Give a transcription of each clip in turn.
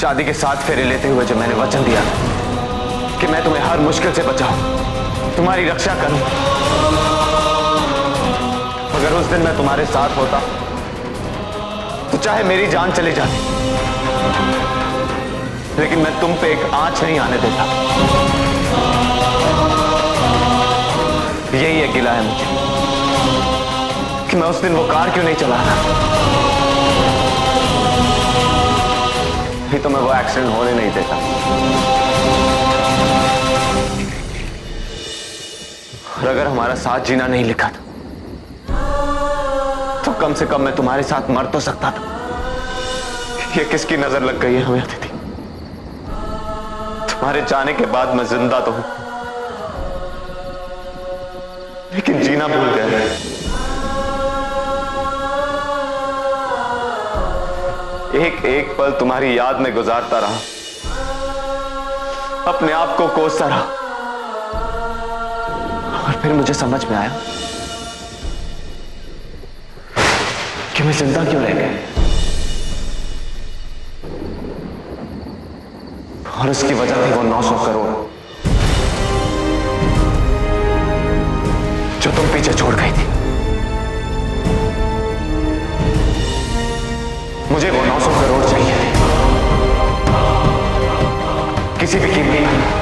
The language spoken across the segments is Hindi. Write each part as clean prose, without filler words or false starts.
शादी के 7 फेरे लेते हुए जब मैंने वचन दिया कि मैं तुम्हें हर मुश्किल से बचाऊं, तुम्हारी रक्षा करूं, अगर उस दिन मैं तुम्हारे साथ होता तो चाहे मेरी जान चली जाती, लेकिन मैं तुम पे एक आंच नहीं आने देता। यही एक गिला है मुझे कि मैं उस दिन वो कार क्यों नहीं चला रहा, नहीं तो मैं वो एक्सीडेंट होने नहीं देता। और अगर हमारा साथ जीना नहीं लिखा था तो कम से कम मैं तुम्हारे साथ मर तो सकता था। ये किसकी नजर लग गई है हमें अतिथि? तुम्हारे जाने के बाद मैं जिंदा तो हूं, लेकिन जीना भूल गया। एक एक पल तुम्हारी याद में गुजारता रहा, अपने आप को कोसता रहा, और फिर मुझे समझ में आया कि मैं जिंदा क्यों रह गया, और उसकी वजह थी वो 900 करोड़ जो तुम पीछे छोड़ गई थी। मुझे वो 900 करोड़ चाहिए थे, किसी भी कीमत पर।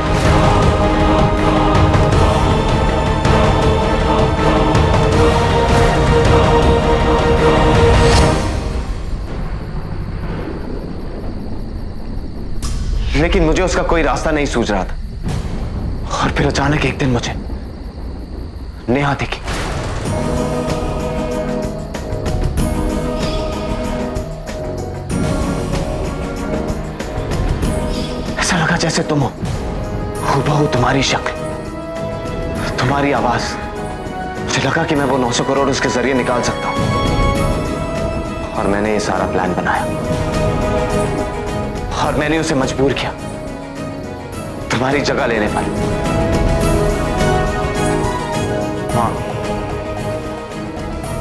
लेकिन मुझे उसका कोई रास्ता नहीं सूझ रहा था, और फिर अचानक एक दिन मुझे नेहा दिखी। ऐसा लगा जैसे तुम हो, हूबहू तुम्हारी शक्ल, तुम्हारी आवाज। मुझे लगा कि मैं वो 900 करोड़ उसके जरिए निकाल सकता हूं, और मैंने ये सारा प्लान बनाया, और मैंने उसे मजबूर किया तुम्हारी जगह लेने पर। हाँ,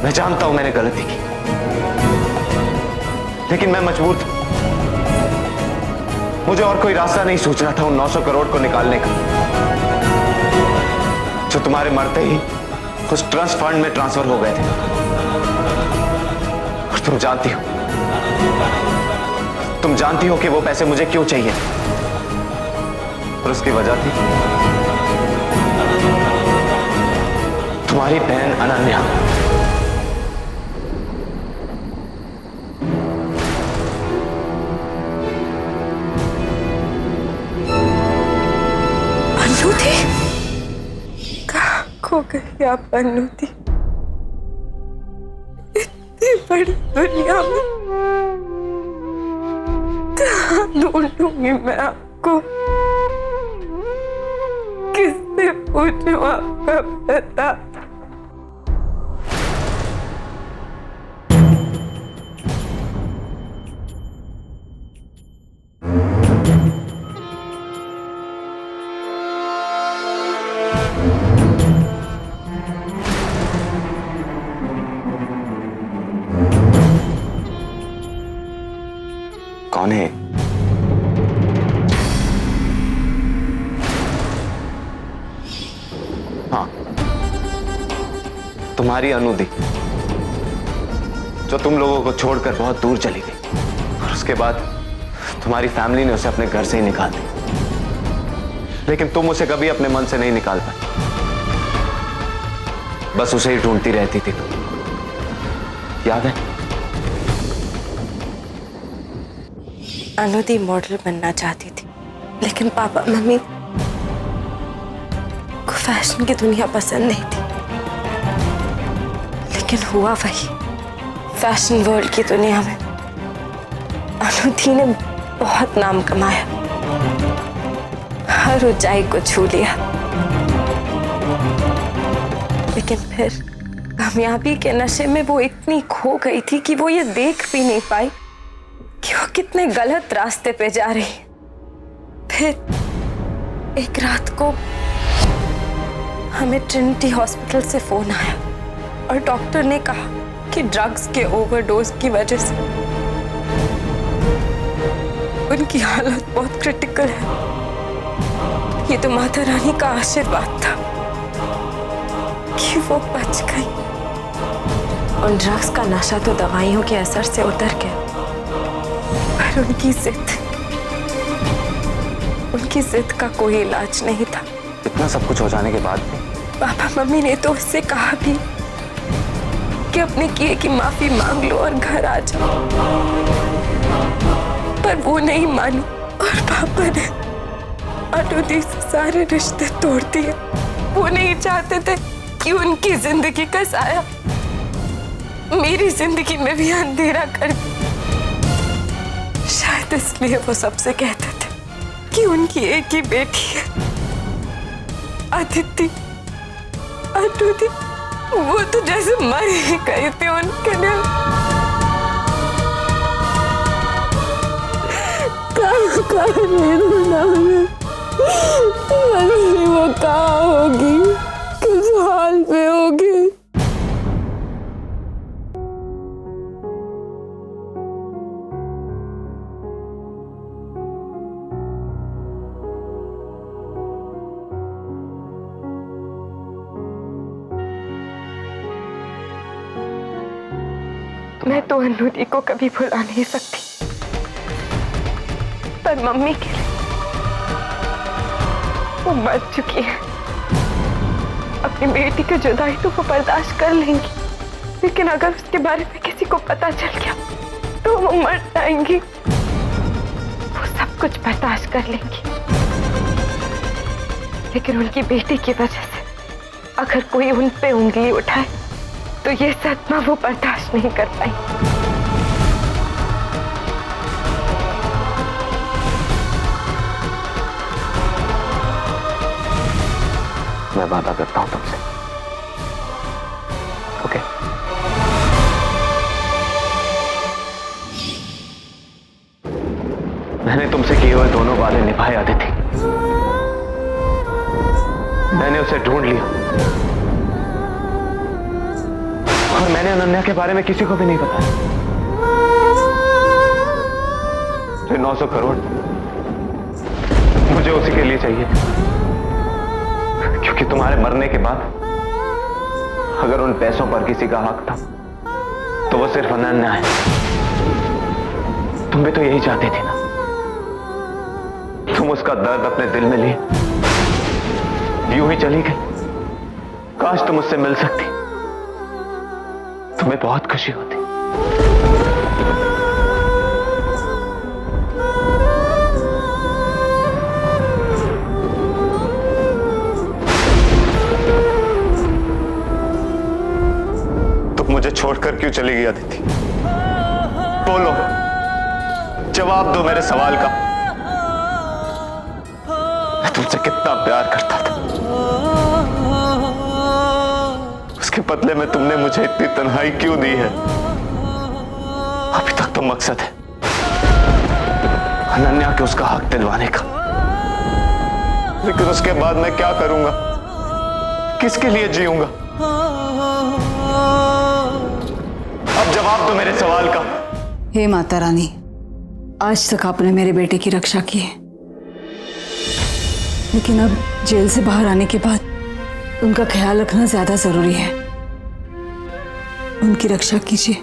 मैं जानता हूं मैंने गलती की, लेकिन मैं मजबूर था। मुझे और कोई रास्ता नहीं सूझ रहा था उन 900 करोड़ को निकालने का, जो तुम्हारे मरते ही उस ट्रस्ट फंड में ट्रांसफर हो गए थे। और तुम जानती हो कि वो पैसे मुझे क्यों चाहिए, और उसकी वजह थी तुम्हारी बहन अनन्या। अन्नू थी? कहाँ खो गई आप अन्नू थी? इतनी बड़ी दुनिया में कहाँ ढूंढूंगी मैं आपको? किससे पूछूं आपका पता? कौन है? हाँ, तुम्हारी अनुदी, जो तुम लोगों को छोड़कर बहुत दूर चली गई, और उसके बाद तुम्हारी फैमिली ने उसे अपने घर से ही निकाल दिया। लेकिन तुम उसे कभी अपने मन से नहीं निकाल पाई, बस उसे ही ढूंढती रहती थी तुम, याद है? अनुदी मॉडल बनना चाहती थी, लेकिन पापा मम्मी को फैशन की दुनिया पसंद नहीं थी। लेकिन हुआ वही, फैशन वर्ल्ड की दुनिया में अनुदी ने बहुत नाम कमाया, हर ऊंचाई को छू लिया। लेकिन फिर कामयाबी के नशे में वो इतनी खो गई थी कि वो ये देख भी नहीं पाई कि वो कितने गलत रास्ते पे जा रही है। फिर एक रात को हमें ट्रिनिटी हॉस्पिटल से फोन आया और डॉक्टर ने कहा कि ड्रग्स के ओवरडोज की वजह से उनकी हालत बहुत क्रिटिकल है। ये तो माता रानी का आशीर्वाद था कि वो बच गई। उन ड्रग्स का नशा तो दवाइयों के असर से उतर गया, पर उनकी जिद का कोई इलाज नहीं था। इतना सब कुछ हो जाने के बाद भी पापा मम्मी ने तो उससे कहा भी कि अपने किए की माफी मांग लो और घर आ जाओ, पर वो नहीं मानी और पापा ने अनुदी से सारे रिश्ते तोड़ दिए। वो नहीं चाहते थे कि उनकी जिंदगी का साया मेरी जिंदगी में भी अंधेरा कर दे। शायद इसलिए वो सबसे कहते थे कि उनकी एक ही बेटी है, अदिति। अनुदी वो तो जैसे मर ही गई थी उनके लिए। वो कहाँ होगी, किस हाल पे होगी? मैं तो अनुदी को कभी भुला नहीं सकती, पर मम्मी के लिए वो मर चुकी है। अपनी बेटी की जुदाई तो वो बर्दाश्त कर लेंगी, लेकिन अगर उसके बारे में किसी को पता चल गया तो वो मर जाएंगी। वो सब कुछ बर्दाश्त कर लेंगी, लेकिन उनकी बेटी की वजह से अगर कोई उन पे उंगली उठाए तो ये सदमा वो बर्दाश्त नहीं कर पाई। मैं वादा करता हूं तुमसे, ओके? मैंने तुमसे किए हुए दोनों वादे निभाए अदिति। मैंने उसे ढूंढ लिया और मैंने अनन्या के बारे में किसी को भी नहीं बताया। 900 करोड़ मुझे उसी के लिए चाहिए, क्योंकि तुम्हारे मरने के बाद अगर उन पैसों पर किसी का हक था तो वो सिर्फ अनन्या है। तुम भी तो यही चाहती थी ना? तुम उसका दर्द अपने दिल में लिए यूं ही चली गई। काश तुम उससे मिल सकती, तुम्हें बहुत खुशी होती। तुम मुझे छोड़कर क्यों चली गई अदिति? बोलो, जवाब दो मेरे सवाल का। मैं तुमसे कितना प्यार करता था, उसके बदले में तुमने मुझे इतनी तन्हाई क्यों दी है? अभी तक तो मकसद है अनन्या के उसका हक दिलवाने का, लेकिन उसके बाद मैं क्या करूंगा? किसके लिए जीऊंगा? अब जवाब दो मेरे सवाल का। हे माता रानी, आज तक आपने मेरे बेटे की रक्षा की है, लेकिन अब जेल से बाहर आने के बाद उनका ख्याल रखना ज्यादा जरूरी है। उनकी रक्षा कीजिए।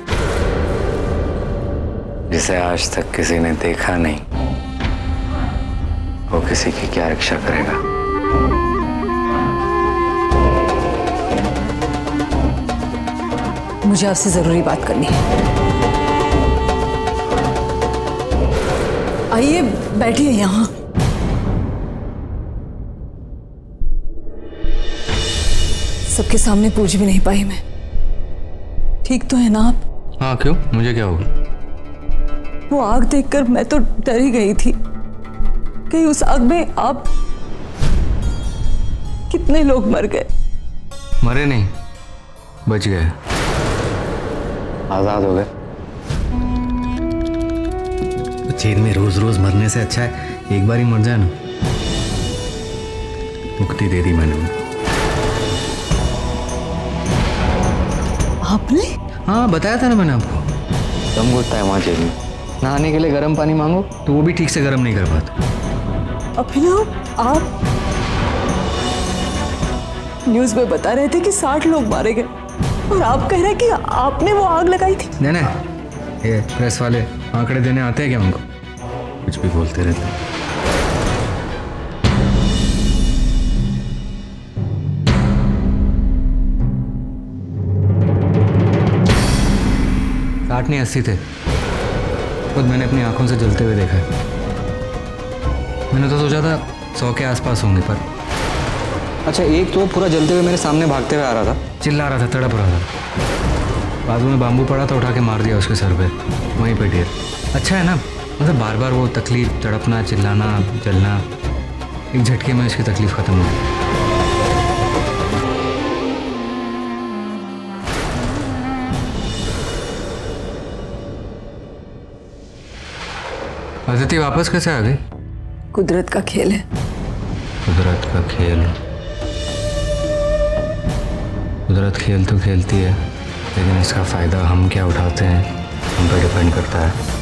जिसे आज तक किसी ने देखा नहीं, वो किसी की क्या रक्षा करेगा? मुझे आपसे जरूरी बात करनी है। आइए बैठिए यहाँ। सबके सामने पूछ भी नहीं पाई मैं। ठीक तो है ना आप? हाँ, क्यों? मुझे क्या होगा? वो आग देखकर मैं तो डर ही गई थी। कहीं उस आग में आप, कितने लोग मर गए? मरे नहीं, बच गए, आजाद हो गए। तो जेल में रोज रोज मरने से अच्छा है एक बार ही मर जाए ना। मुक्ति दे दी मैंने उनको। आपने? हाँ, बताया था ना मैंने आपको। तुम घुसता है वहां जेल में, नहाने के लिए गर्म पानी मांगो। तो वो भी ठीक से गर्म नहीं कर पाता। अभिनव, आप न्यूज में बता रहे थे कि 60 लोग मारे गए और आप कह रहे हैं कि आपने वो आग लगाई थी। नहीं, ये प्रेस वाले आंकड़े देने आते हैं क्या उनको? कुछ भी बोलते रहते हैं। साठ नहीं 80 थे। खुद मैंने अपनी आंखों से जलते हुए देखा है। मैंने तो सोचा था 100 के आसपास होंगे, पर अच्छा, एक तो पूरा जलते हुए मेरे सामने भागते हुए आ रहा था। चिल्ला रहा था, तड़प रहा था। बाजू में बाम्बू पड़ा था, उठा के मार दिया उसके सर पे, वहीं पे ढेर। अच्छा है ना, मतलब बार बार वो तकलीफ, तड़पना, चिल्लाना, जलना, एक झटके में इसकी तकलीफ खत्म हो गई। अदिति वापस कैसे आ गई? कुदरत का खेल है। कुदरत का खेल। कुदरत खेल तो खेलती है, लेकिन इसका फ़ायदा हम क्या उठाते हैं हम पे डिपेंड करता है।